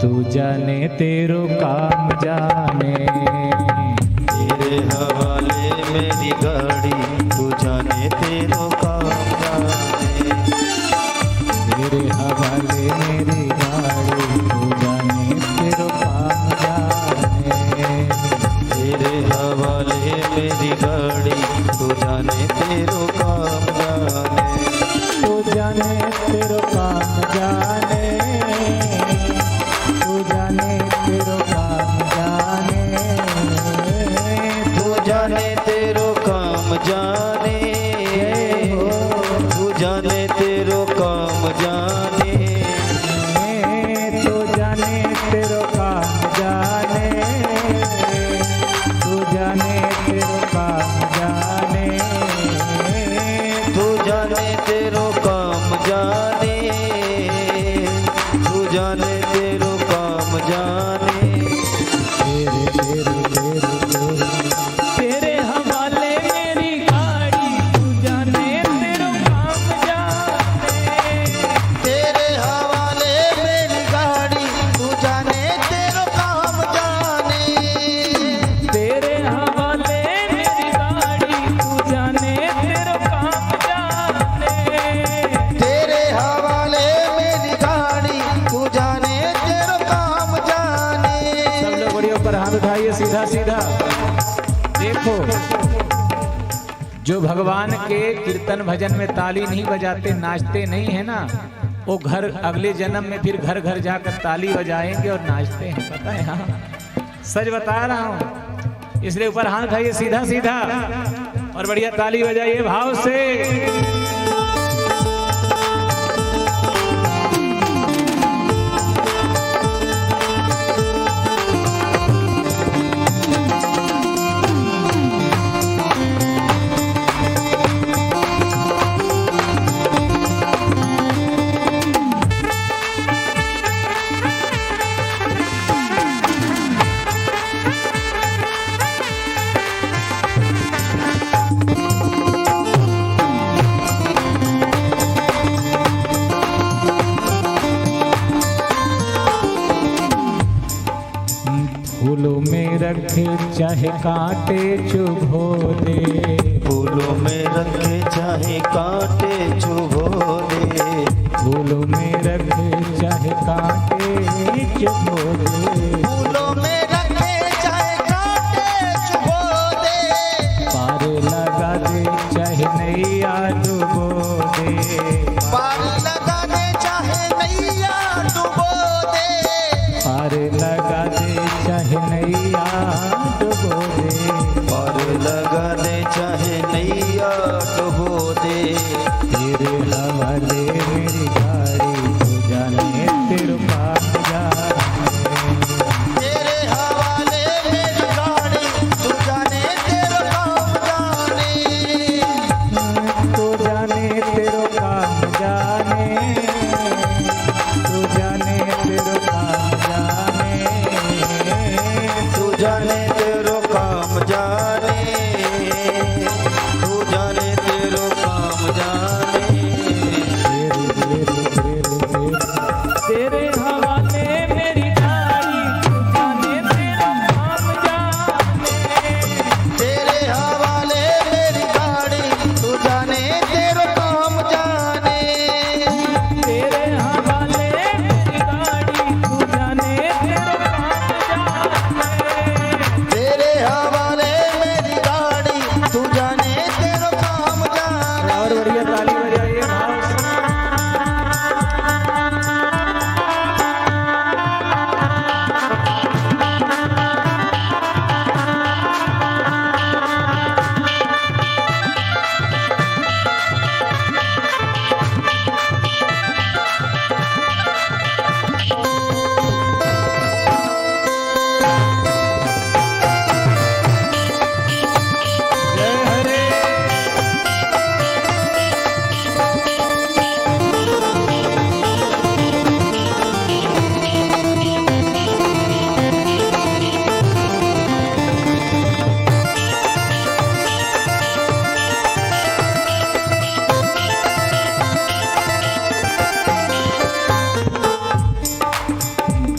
तू जाने तेरो काम जाने। तेरे हवाले मेरी गाड़ी, तू जाने तेरो काम जाने। तेरे हवाले मेरी गाड़ी, तू जाने तेरो काम जाने। तेरे हवाले मेरी गाड़ी, तू जाने तेरो काम जाने। तू जाने तेरो काम जाने। तू जाने तेरो काम जाने। तू जाने तेरो काम जाने। तू जाने तेरो काम जाने। तू जाने तेरो काम जाने। तू जाने तेरो काम जाने। तू जाने तेरो काम जाने। तू जाने तेरो काम जाने। तेरे हवाले मेरी गाड़ी, तू जाने तेरो काम जाने। तेरे हवाले मेरी गाड़ी, तू जाने तेरो काम जाने। तेरे हवाले मेरी गाड़ी, तू जाने तेरो काम जाने। तेरे हवाले मेरी गाड़ी, तू जाने तेरो काम जाने। सब लोग बड़ी ऊपर हाथ उठाइए, सीधा सीधा देखो। जो भगवान के कीर्तन भजन में ताली नहीं बजाते, नाचते नहीं है ना, वो घर अगले जन्म में फिर घर घर जाकर ताली बजाएंगे और नाचते हैं, पता है। हाँ, सच बता रहा हूं। इसलिए ऊपर हाथ उठाइए सीधा सीधा और बढ़िया ताली बजाइए भाव से। फूलों में रखे चाहे कांटे चुभो दे। फूलों में रखे चाहे कांटे चुभो दे। फूलों में रखे चाहे कांटे चुभो दे। फूलों में रखे चाहे कांटे चुभो दे। पार लगा दे चाहे नैया डुबो दे। पार लगा दे चाहे नैया डुबो दे। पार लगा दे चाहे नैया डुबो दे। पार लगा दे चाहे नैया डुबो दे। तेरे हवाले मेरी गाड़ी, तू जाने तेरो काम जाने। तेरे हवाले मेरी गाड़ी, तू जाने तेरो काम जाने। तू जाने तेरो काम जाने। तू जाने तेरो काम जाने।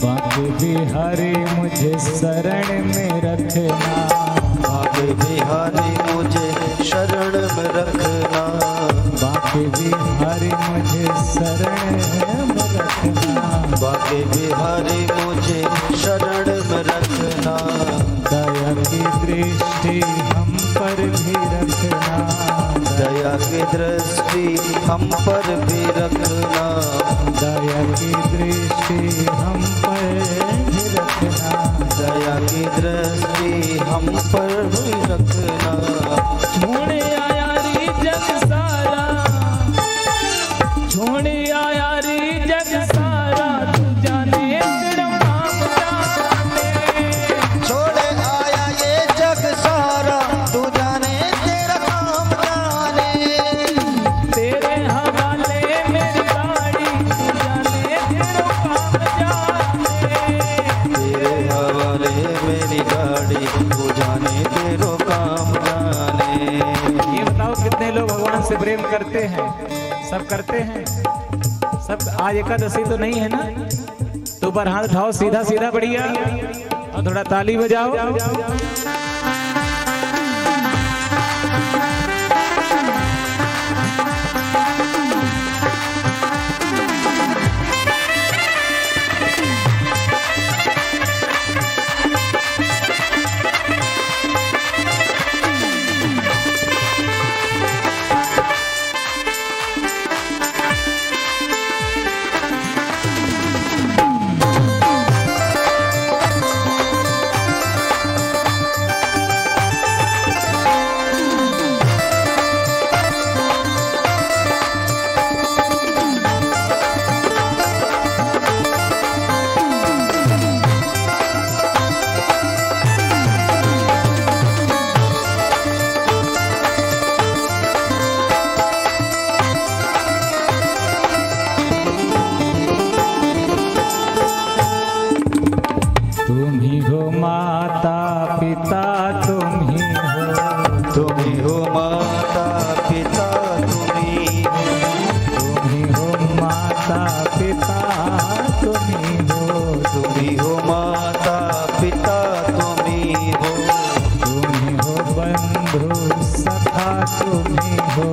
बांके बिहारी मुझे शरण में रखना, बांके बिहारी मुझे शरण में रखना, बांके बिहारी मुझे शरण में रखना, बांके बिहारी मुझे शरण में रखना, दया की दृष्टि हम पर भी रखना, दया की दृष्टि हम पर भी रखना, दया की दृष्टि हम पर भी रखना, दया की दृष्टि हम पर भी रखना। छोड़े आया रे जग सारा, छोड़े आया रे जग सारा, तू जाने तेरा काम जाने, छोड़े आया ये जग सारा, तू जाने तेरा काम जाने, तेरे हवाले मेरी गाड़ी, तू जाने तेरा काम जाने, तेरे हवाले मेरी गाड़ी, तू जाने तेरो काम जाने। ये बताओ कितने लोग भगवान से प्रेम करते हैं? सब करते हैं सब। आज एकादशी तो नहीं है ना, तो ऊपर हाथ उठाओ सीधा सीधा बढ़िया, और थोड़ा ताली बजाओ। तुम ही हो माता पिता, तुम ही हो, तुम ही हो माता पिता, तुम ही हो, तुम ही हो माता पिता, तुम ही हो, तुम ही हो माता पिता, तुम ही हो, तुम ही हो बंधु सखा, तुम ही हो,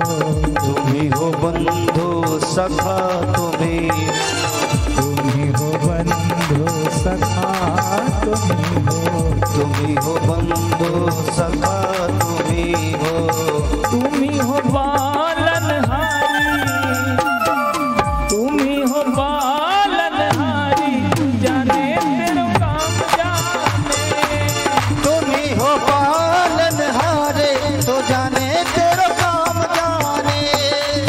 तुम ही हो बंधु सखा, तुम ही हो, तुम ही हो बंधु सखा, तुम ही हो, तुम ही हो बंधु सखा, तुम ही हो, तुम ही हो पालनहारी, तुम ही हो पालनहारी, तू जाने तेरा काम जाने, तुम ही हो पालनहारे, तो जाने तेरा काम जाने,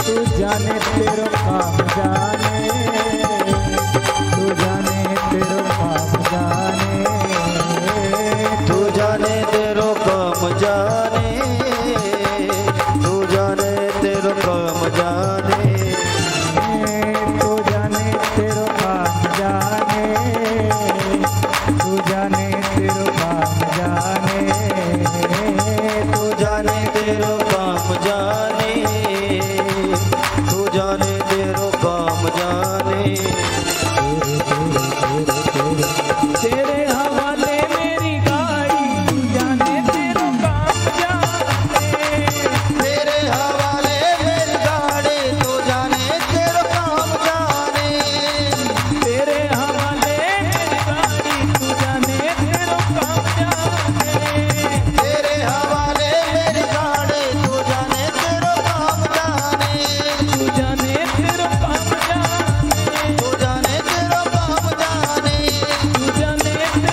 तू जाने तेरा काम जाने, तू जाने तेरा काम जाने, तू जाने तेरो काम जाने, तू जाने तेरो काम जाने, तू जाने तेरा काम जाने, तू जाने तेरा काम जाने, तू जाने तेरो काम जाने, तू जाने तेरो काम जाने। तेरे